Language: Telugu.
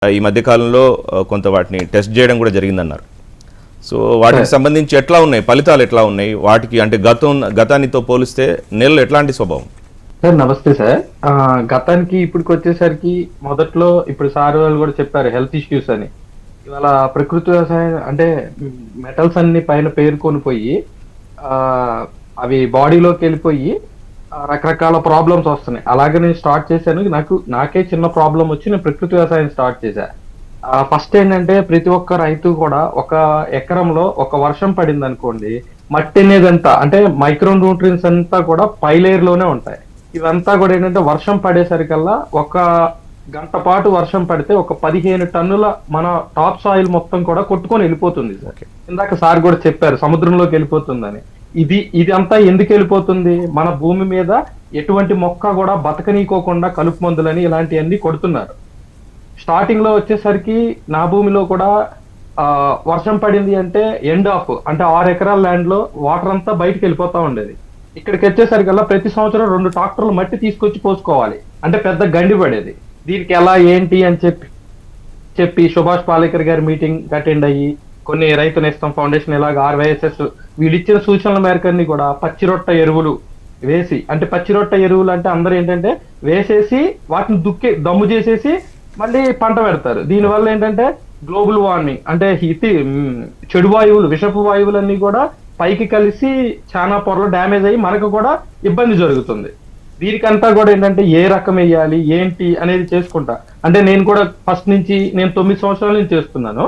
ఈ మధ్య కాలంలో కొంత వాటిని టెస్ట్ చేయడం కూడా జరిగిందన్నారు. సో వాటికి సంబంధించి ఎట్లా ఉన్నాయి ఫలితాలు, ఎట్లా ఉన్నాయి వాటికి? అంటే గతానితో పోలిస్తే నేలలో ఎట్లాంటి స్వభావం? సార్ నమస్తే సార్. గతానికి ఇప్పటికి వచ్చేసరికి మొదట్లో ఇప్పుడు సార్ వాళ్ళు కూడా చెప్పారు హెల్త్ ఇష్యూస్ అని. ఇవాళ ప్రకృతి వ్యవసాయం అంటే మెటల్స్ అన్ని పైన పేరుకొని పోయి ఆ, అవి బాడీలోకి వెళ్ళిపోయి రకరకాల ప్రాబ్లమ్స్ వస్తున్నాయి. అలాగే నేను స్టార్ట్ చేశాను. నాకే చిన్న ప్రాబ్లం వచ్చి నేను ప్రకృతి వ్యవసాయం స్టార్ట్ చేశా. ఫస్ట్ ఏంటంటే ప్రతి ఒక్క రైతు కూడా ఒక ఎకరంలో ఒక వర్షం పడింది అనుకోండి, మట్టి అనేది అంతా అంటే మైక్రో న్యూట్రియన్స్ అంతా కూడా పై లేయర్ లోనే ఉంటాయి. ఇవంతా కూడా ఏంటంటే వర్షం పడేసరికల్లా ఒక గంట పాటు వర్షం పడితే ఒక 15 టన్నుల మన టాప్ సాయిల్ మొత్తం కూడా కొట్టుకొని వెళ్ళిపోతుంది సార్. ఇందాక సార్ కూడా చెప్పారు సముద్రంలోకి వెళ్ళిపోతుందని. ఇది అంతా ఎందుకు వెళ్ళిపోతుంది? మన భూమి మీద ఎటువంటి మొక్క కూడా బతకనీకోకుండా కలుపు మందులని ఇలాంటివన్నీ కొడుతున్నారు. స్టార్టింగ్ లో వచ్చేసరికి నా భూమిలో కూడా వర్షం పడింది అంటే ఎండ్ ఆఫ్ అంటే 6 ఎకరాల ల్యాండ్ లో వాటర్ అంతా బయటకు వెళ్ళిపోతా ఉండేది. ఇక్కడికి వచ్చేసరికల్లా ప్రతి సంవత్సరం 2 ట్రాక్టర్లు మట్టి తీసుకొచ్చి పోసుకోవాలి, అంటే పెద్ద గండి పడేది. దీనికి ఎలా ఏంటి అని చెప్పి సుభాష్ పాలేకర్ గారి మీటింగ్ అటెండ్ అయ్యి కొన్ని రైతు నేస్తం ఫౌండేషన్ ఇలాగ ఆర్వైఎస్ఎస్ వీళ్ళిచ్చిన సూచనల మేరకన్నీ కూడా పచ్చిరొట్ట ఎరువులు వేసి, అంటే పచ్చిరొట్ట ఎరువులు అంటే అందరూ ఏంటంటే వేసేసి వాటిని దమ్ము చేసేసి మళ్ళీ పంట పెడతారు. దీనివల్ల ఏంటంటే గ్లోబల్ వార్మింగ్ అంటే చెడు వాయువులు, విషపు వాయువులన్నీ కూడా పైకి కలిసి చాలా పొరలు డ్యామేజ్ అయ్యి మనకు కూడా ఇబ్బంది జరుగుతుంది. దీనికంతా కూడా ఏంటంటే ఏ రకం వేయాలి ఏంటి అనేది చేసుకుంటా. అంటే నేను కూడా ఫస్ట్ నుంచి నేను 9 సంవత్సరాల నుంచి చేస్తున్నాను.